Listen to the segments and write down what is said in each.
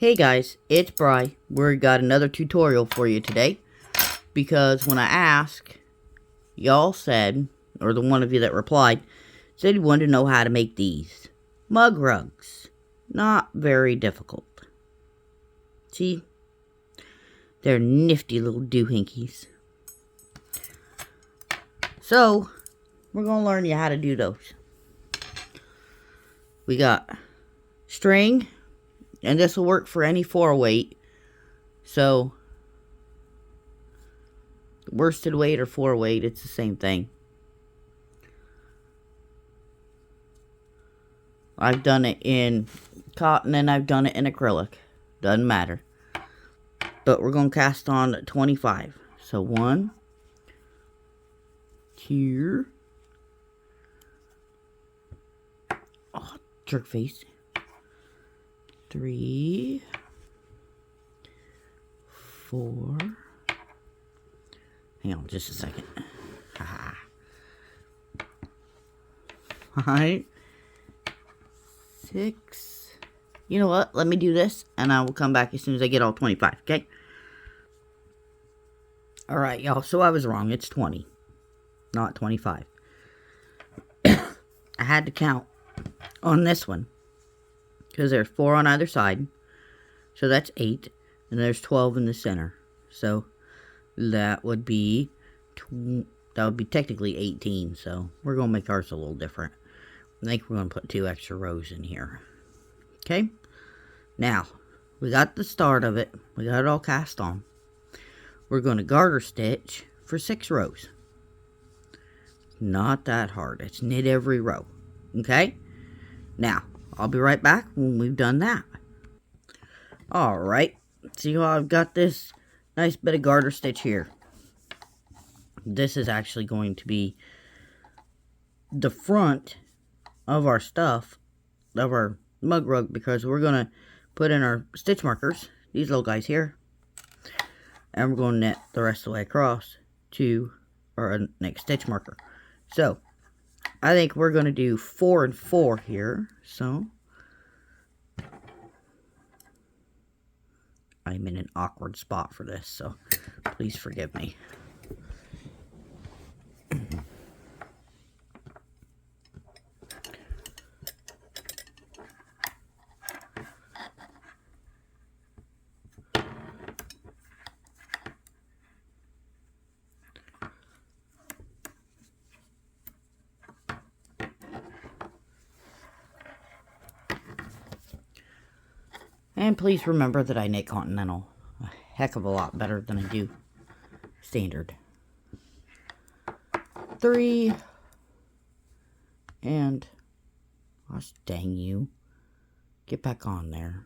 Hey guys, it's Bri. We got another tutorial for you today. Because when I asked, y'all said, or the one of you that replied, said you wanted to know how to make these. Mug rugs. Not very difficult. See? They're nifty little doohinkies. So, we're going to learn you how to do those. We got string. And this will work for any 4-weight. So, worsted weight or 4-weight, it's the same thing. I've done it in cotton and I've done it in acrylic. Doesn't matter. But we're going to cast on 25. So 1, here. Oh, jerk face. 3, 4. Hang on just a second. 5, 6. You know what? Let me do this, and I will come back as soon as I get all 25, okay? Alright, y'all. So I was wrong. It's 20, not 25. I had to count on this one. Because there's 4 on either side. So that's 8. And there's 12 in the center. So that would be technically 18. So we're going to make ours a little different. I think we're going to put 2 extra rows in here. Okay. Now, we got the start of it. We got it all cast on. We're going to garter stitch for 6 rows. Not that hard. It's knit every row. Okay. Now, I'll be right back when we've done that. Alright, see how I've got this nice bit of garter stitch here. This is actually going to be the front of our stuff, of our mug rug, because we're going to put in our stitch markers, these little guys here. And we're going to knit the rest of the way across to our next stitch marker. So, I think we're going to do 4 and 4 here. So, I'm in an awkward spot for this, so please forgive me. And please remember that I knit Continental a heck of a lot better than I do standard. 3. And, gosh dang you. Get back on there.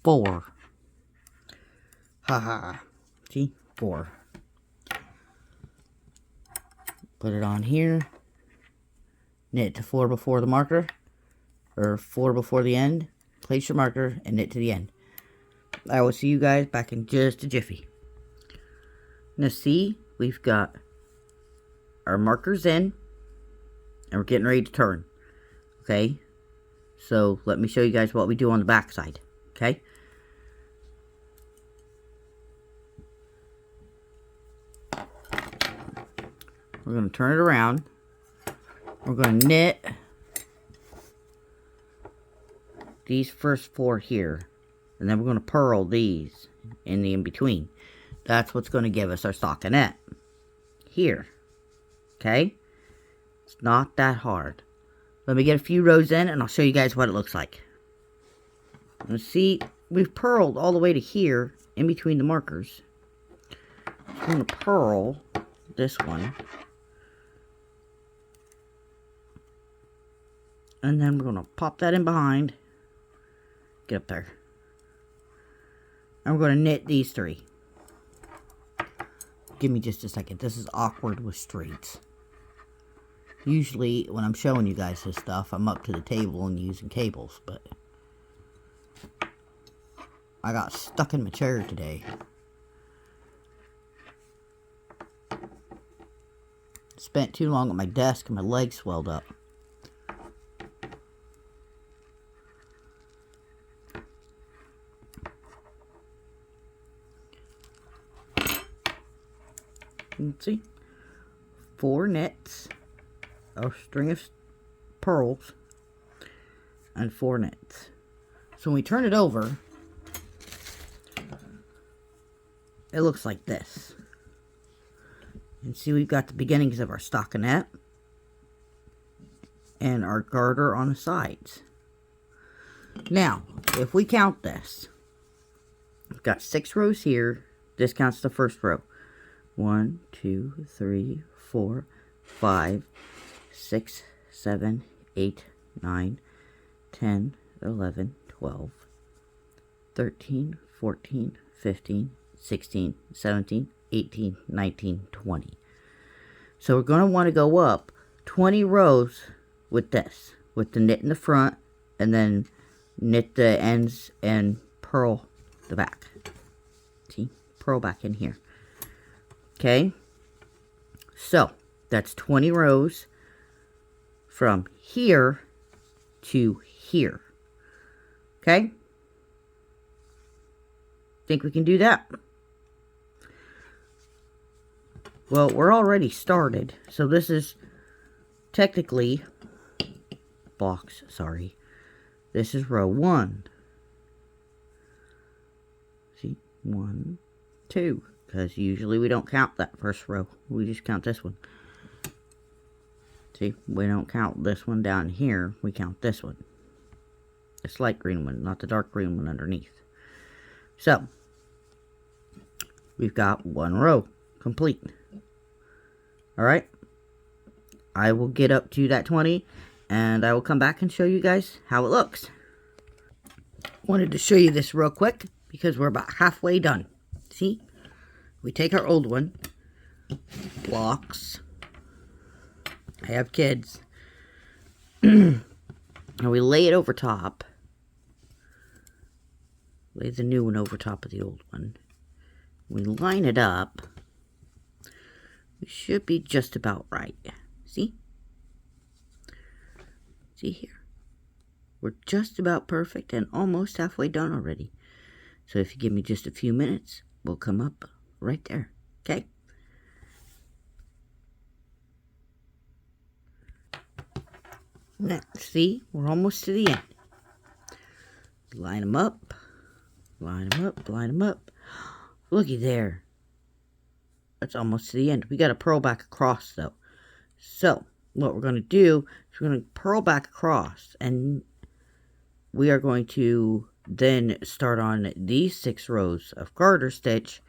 4. Haha. See? 4. Put it on here. Knit to 4 before the marker, or 4 before the end. Place your marker and knit to the end. I will see you guys back in just a jiffy. Now see, we've got our markers in, and we're getting ready to turn. Okay, so let me show you guys what we do on the back side. Okay. We're going to turn it around. We're going to knit these first 4 here. And then we're going to purl these in the in-between. That's what's going to give us our stockinette. Here. Okay? It's not that hard. Let me get a few rows in and I'll show you guys what it looks like. Now see, we've purled all the way to here in between the markers. I'm going to purl this one. And then we're going to pop that in behind. Get up there. And we're going to knit these 3. Give me just a second. This is awkward with straights. Usually, when I'm showing you guys this stuff, I'm up to the table and using cables. But I got stuck in my chair today. Spent too long at my desk and my legs swelled up. Let's see. 4 knits, a string of purls, and 4 knits. So when we turn it over, it looks like this. And see, we've got the beginnings of our stockinette and our garter on the sides. Now, if we count this, we've got 6 rows here. This counts the first row. 1, 2, 3, 4, 5, 6, 7, 8, 9, 10, 11, 12, 13, 14, 15, 16, 17, 18, 19, 20. So we're going to want to go up 20 rows with this, with the knit in the front, and then knit the ends and purl the back. See, purl back in here. Okay, so that's 20 rows from here to here. Okay, think we can do that? Well, we're already started, so this is technically this is row 1. See, 1, 2, because usually we don't count that first row, we just count this one. See, we don't count this one down here, we count this one. This light green one, not the dark green one underneath. So, we've got 1 row complete. Alright, I will get up to that 20, and I will come back and show you guys how it looks. Wanted to show you this real quick, because we're about halfway done. See, we take our old one, blocks, I have kids, and we lay it over top, lay the new one over top of the old one. We line it up. We should be just about right. See? See here? We're just about perfect and almost halfway done already. So if you give me just a few minutes, we'll come up right there. Okay? Now, see? We're almost to the end. Line them up. Line them up. Line them up. Looky there. That's almost to the end. We got to purl back across though. So what we're going to do is we're going to purl back across, and we are going to then start on these 6 rows of garter stitch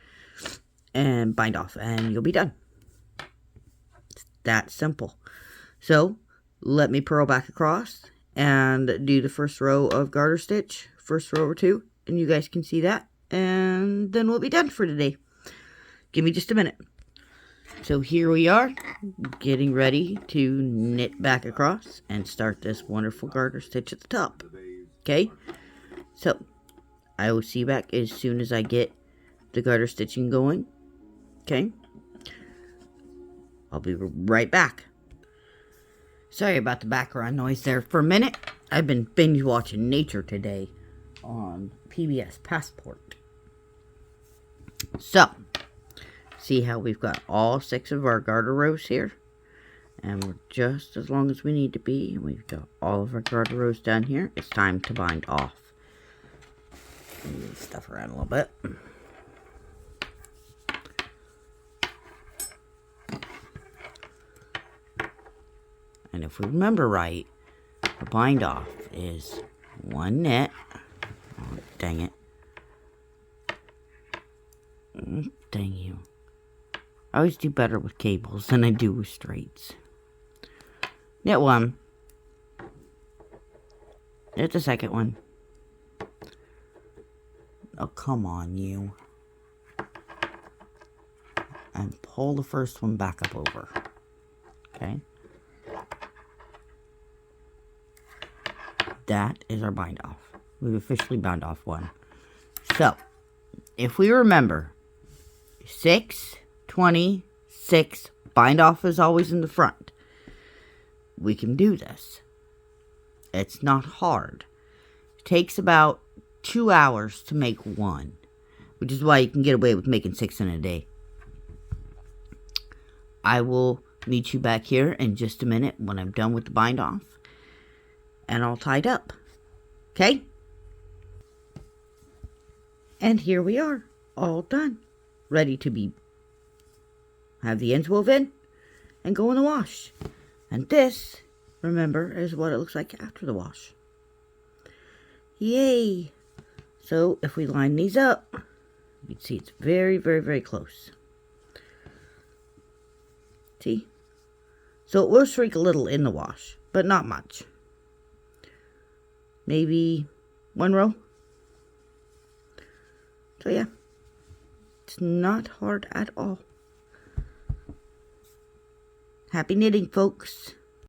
and bind off, and you'll be done. It's that simple. So let me purl back across and do the first row of garter stitch, first row or 2, and you guys can see that, and then we'll be done for today. Give me just a minute. So here we are, getting ready to knit back across and start this wonderful garter stitch at the top. Okay, so I will see you back as soon as I get the garter stitching going. Okay, I'll be right back. Sorry about the background noise there for a minute. I've been binge watching nature today on PBS Passport. So, see how we've got all 6 of our garter rows here? And we're just as long as we need to be. And we've got all of our garter rows down here. It's time to bind off. Move stuff around a little bit. And if we remember right, the bind off is 1 knit. Oh, dang it. Dang you. I always do better with cables than I do with straights. Knit 1. Knit the second one. Oh, come on, you. And pull the first one back up over. Okay? That is our bind off. We've officially bound off 1. So, if we remember, 6, 20, 6, bind off is always in the front. We can do this. It's not hard. It takes about 2 hours to make 1, which is why you can get away with making 6 in a day. I will meet you back here in just a minute when I'm done with the bind off and all tied up. Okay? And here we are, all done, ready to be have the ends woven and go in the wash. And this, remember, is what it looks like after the wash. Yay! So if we line these up, you can see it's very, very, very close. See? So it will shrink a little in the wash, but not much. Maybe 1 row. So yeah, it's not hard at all. Happy knitting, folks.